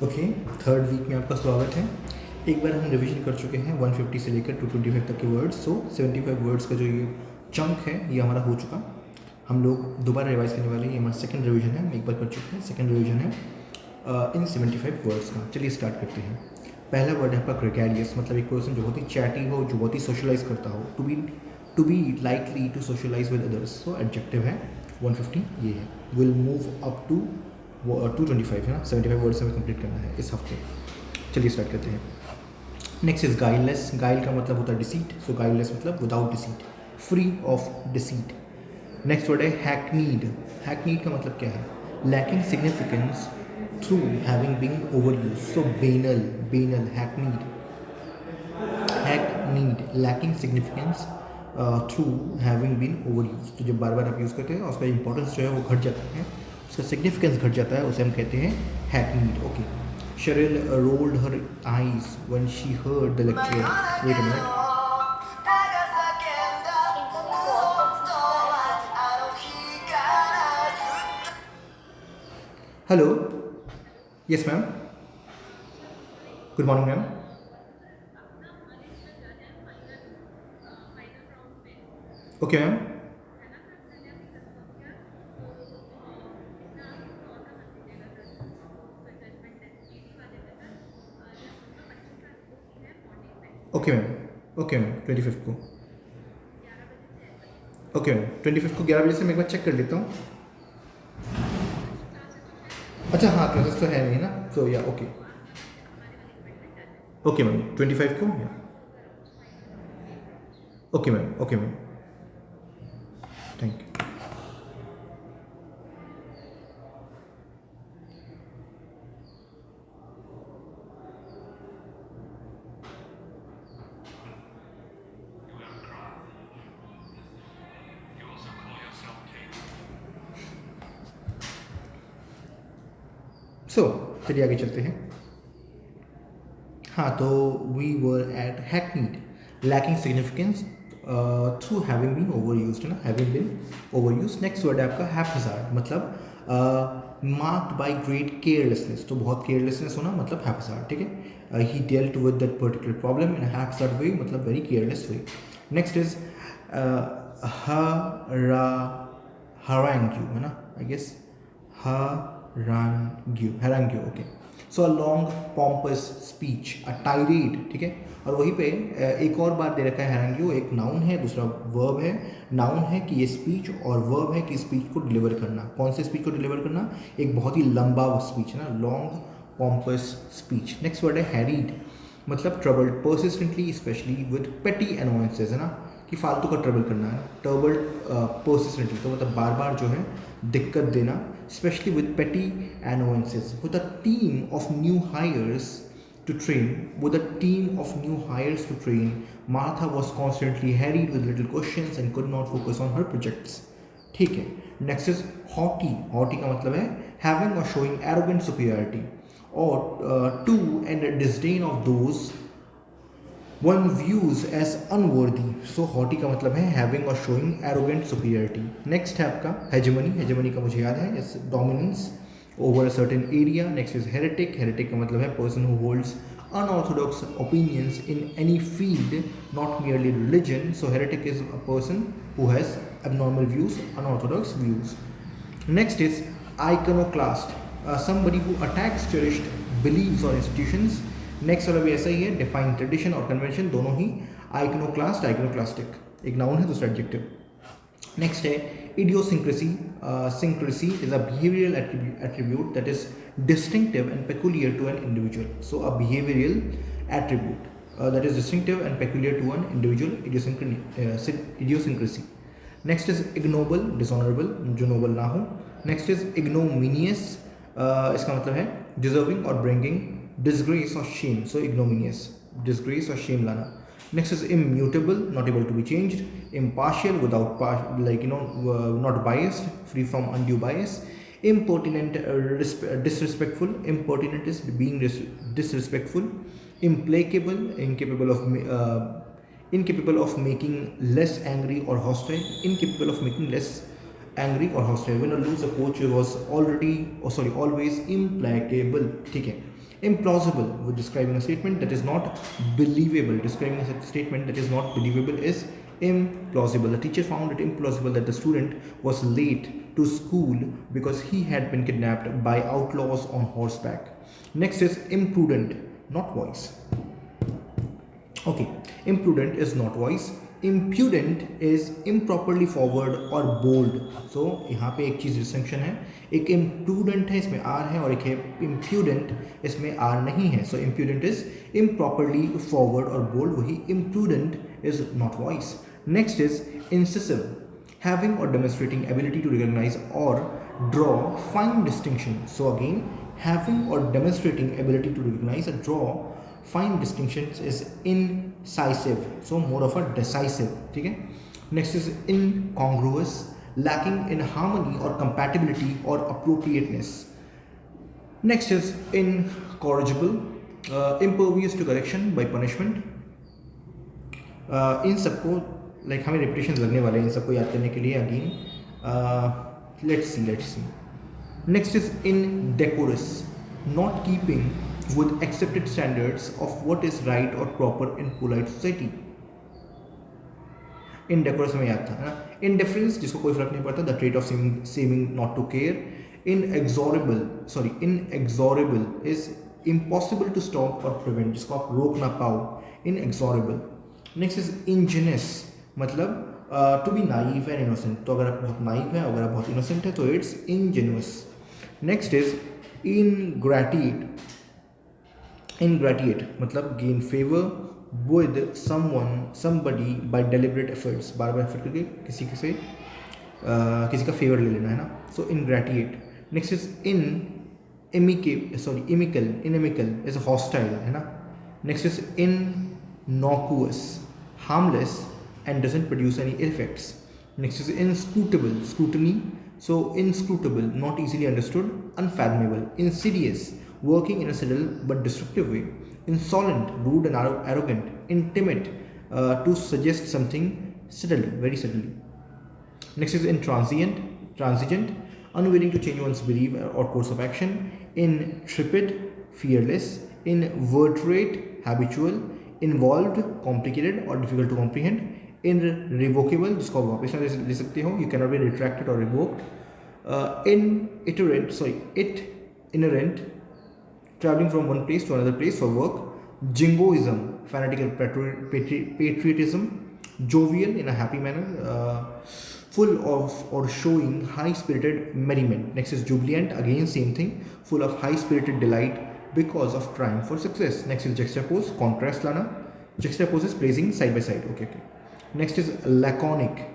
Okay, third week में आपका स्वागत है। एक बार हम रिवीजन कर चुके हैं 150 से लेकर 225 तक के वर्ड्स। सो 75 वर्ड्स का जो ये चंक है ये हमारा हो चुका। हम लोग दोबारा रिवाइज करने वाले हैं। ये हमारा सेकंड रिवीजन है, हम एक बार कर चुके हैं, सेकंड रिवीजन है इन 75 वर्ड्स का। चलिए स्टार्ट करते हैं। पहला वर्ड है आपका ग्रेगेरियस, मतलब एक पर्सन जो बहुत ही चैटी हो, जो बहुत ही सोशलाइज करता हो। To be likely to socialize with others. So adjective है 150 ये है। विल मूव अप टू 225 है ना, 75 वर्ड्स हमें कंप्लीट करना है इस हफ्ते। चलिए स्टार्ट करते हैं। Next is guileless. गाइल का मतलब होता है डिसीट, सो गाइललेस मतलब without deceit, free of deceit. Next word है हैकनीड। हैकनीड का मतलब क्या है? Lacking significance through having been overuse. So banal, banal, hackneyed, hackneyed, lacking significance through having been overuse. तो जब बार बार आप use करते हैं उसका इंपॉर्टेंस जो है वो घट जाता है, उसका सिग्निफिकेंस घट जाता है, उसे हम कहते हैं hackneyed. Okay. Cheryl rolled her eyes when she heard the lecturer. Wait a minute. Hello. Yes, ma'am. Good morning, ma'am. Okay, ma'am. Okay ma'am, okay ma'am, 25 को। ओके मैम, 25 को 11 बजे से मैं एक बार चेक कर लेता हूँ। अच्छा हाँ, क्लासेस तो है नहीं ना, तो या ओके। ओके मैम, 25 को या okay ma'am, okay ma'am, thank you. So चलिए आगे चलते हैं। हाँ, तो we were at hackneyed, lacking significance through having been overuse, है ना, having been overuse. Next word है आपका हैफजार्ड, मतलब मार्क्ड बाई ग्रेट केयरलेसनेस। तो बहुत केयरलेसनेस होना मतलब हैफजार्ड, ठीक है। He dealt with that particular problem in haphazard way, मतलब very careless way. Next is harangue, है ना, I guess harangue, okay. So a long pompous speech, a tirade, ठीक है। और वहीं पे एक और बात दे रखा है harangue, एक नाउन है, दूसरा वर्ब है। नाउन है कि ये स्पीच, और वर्ब है कि स्पीच को डिलीवर करना। कौन से स्पीच को डिलीवर करना? एक बहुत ही लंबा स्पीच, है ना, long pompous speech. Next word है हैरीड, मतलब ट्रबल्ड परसिस्टेंटली, स्पेशली विद पेटी अनोयंसेस, है ना, कि फालतू का ट्रबल करना है। ट्रबल्ड परसिस्टेंटली तो मतलब बार बार जो है दिक्कत देना, स्पेशली विद पेटी annoyances. With a team of new hires to train, Martha was constantly harried with little questions and could not focus on her projects. ठीक है। Next is hottie. हॉटी का मतलब है हैविंग और शोइंग एरोगेंट सुपीरियरिटी, और to and disdain of those one views as unworthy. So haughty का मतलब है हैविंग और शोइंग एरोगेंट सुपीरियरिटी। नेक्स्ट है आपका हेजेमनी। हेजेमनी का मुझे याद है, is dominance over a certain area. Next is heretic. Heretic का मतलब है person who holds unorthodox opinions in any field, not merely religion. So heretic is a person who has abnormal views, unorthodox views. Next is iconoclast, somebody who attacks cherished beliefs or institutions. Next वाला भी ऐसा ही है, define tradition और convention दोनों ही। आइकनोक्लास्ट, आइकनोक्लास्टिक, एक noun है, दूसरा adjective. Next है idiosyncrasy. Syncrasy is a behavioural attribute that is distinctive and peculiar to an individual. So a behavioral attribute that is distinctive and peculiar to an individual, idiosyncrasy. Next is ignoble, dishonorable, जो Nobel ना हो। Next is ignominious, इसका मतलब है deserving और bringing disgrace or shame. So ignominious, disgrace or shame lana. Next is immutable, not able to be changed. Impartial, without not biased, free from undue bias. Impertinent, disrespectful. Impertinent is being disrespectful. Implacable, incapable of making less angry or hostile. Incapable of making less angry or hostile. Win or lose, a coach was always implacable, ठीक है। Implausible, with describing a statement that is not believable. Describing a statement that is not believable is implausible. The teacher found it implausible that the student was late to school because he had been kidnapped by outlaws on horseback. Next is imprudent, not wise. Okay, imprudent is not wise. Impudent is improperly forward और bold. So यहाँ पे एक चीज़ distinction है, एक imprudent है इसमें R है और एक है impudent इसमें R नहीं है. So impudent is improperly forward और bold, वही imprudent is not wise. Next is incisive, having or demonstrating ability to recognize or draw fine distinction. So again, having or demonstrating ability to recognize or draw fine distinctions is incisive, so more of a decisive. ठीक है. Next is incongruous, lacking in harmony or compatibility or appropriateness. Next is incorrigible, impervious to correction by punishment. इन सबको like हमें repetitions लगने वाले हैं इन सबको याद करने के लिए. Again let's see. Next is indecorous, not keeping with accepted standards of what is right or proper in polite society. Indecorous में याद था ना. Indifference, जिसको कोई फर्क नहीं पड़ता, the trait of seeming not to care. Inexorable is impossible to stop or prevent, जिसको आप रोक ना पाओ. Inexorable. Next is ingenuous, मतलब to be naive and innocent. तो अगर आप बहुत naive है, अगर आप बहुत innocent है, तो it's ingenuous. Next is ingratiate. Ingratiate मतलब gain favor with somebody by deliberate efforts. Bar bar effort करके किसी का favor ले लेना है ना. So ingratiate. Next is inimical is hostile है ना. Next is innocuous, harmless and doesn't produce any effects. Next is inscrutable, scrutiny. So inscrutable, not easily understood, unfathomable. Insidious, working in a subtle but destructive way. Insolent, rude and arrogant. Intimate, to suggest something subtly, very subtly. Next is intransigent, unwilling to change one's belief or course of action. Intrepid, fearless. Invertebrate, habitual. Involved, complicated or difficult to comprehend. Irrevocable, जिसको आप वापस ना ले सकते हो, you cannot be retracted or revoked. Itinerant, traveling from one place to another place for work. Jingoism, fanatical patriotism. Jovial, in a happy manner, full of or showing high-spirited merriment. Next is jubilant, again same thing, full of high-spirited delight because of triumph or success. Next is juxtapose, contrast lana. Juxtapose is placing side by side. Okay. Next is laconic.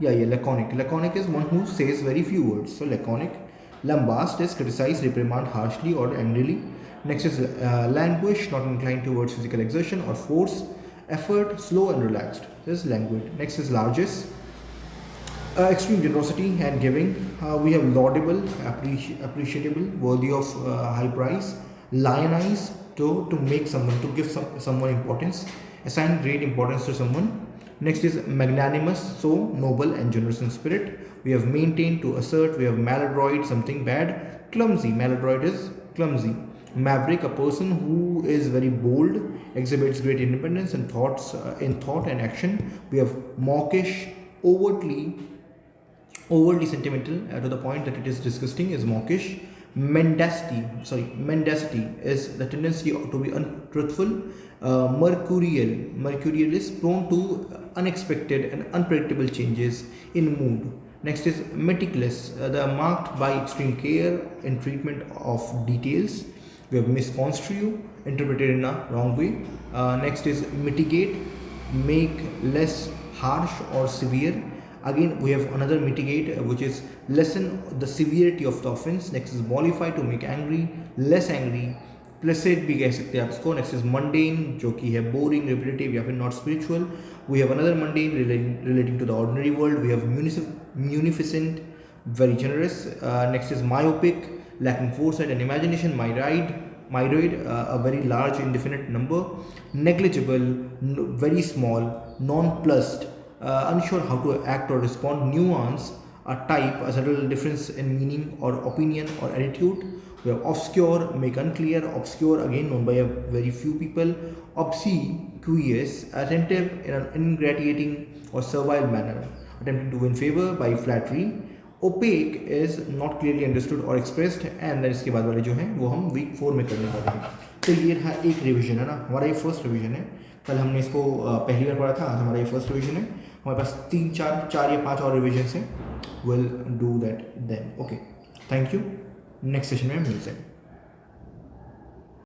Laconic. Laconic is one who says very few words. So laconic. Lambast is criticize, reprimand harshly or angrily. Next is languish, not inclined towards physical exertion or force. Effort, slow and relaxed. This is languid. Next is largest. Extreme generosity and giving. We have laudable, appreciable, worthy of high price. Lionize, to make someone, to give someone importance. Assign great importance to someone. Next is magnanimous, so noble and generous in spirit. We have maintained, to assert. We have maladroit, something bad. Clumsy, maladroit is clumsy. Maverick, a person who is very bold, exhibits great independence in thought and action. We have mawkish, overtly sentimental, to the point that it is disgusting, is mawkish. Mendacity is the tendency to be untruthful. Mercurial is prone to unexpected and unpredictable changes in mood. Next is meticulous, they are marked by extreme care in treatment of details. We have misconstrue, interpreted in a wrong way. Next is mitigate, make less harsh or severe. Again, we have another mitigate, which is lessen the severity of the offense. Next is mollify, to make angry, less angry. Placid भी कह सकते हैं आप इसको. Next is mundane, जो कि है boring, repetitive या फिर not spiritual. We have another mundane relating to the ordinary world. We have munificent, very generous. Next is myopic, lacking foresight and imagination. Myroid, a very large indefinite number. Negligible, very small. Nonplussed, unsure how to act or respond. Nuance, a type, a subtle difference in meaning or opinion or attitude. We have obscure, make unclear. Obscure, again known by a very few people. Obsequious, attentive in an ingratiating or servile manner, attempting to win favor by flattery. Opaque is not clearly understood or expressed. And then इसके बाद वाले जो हैं वो हम week 4 में करने वाले हैं. तो ये रहा एक रिविजन है ना, हमारा ये फर्स्ट रिविजन है. कल हमने इसको पहली बार पढ़ा था, आज हमारा ये फर्स्ट रिविजन है. हमारे पास 4 या 5 और रिविजन हैं. Will do that then. Okay, thank you. Next session में मिलते हैं.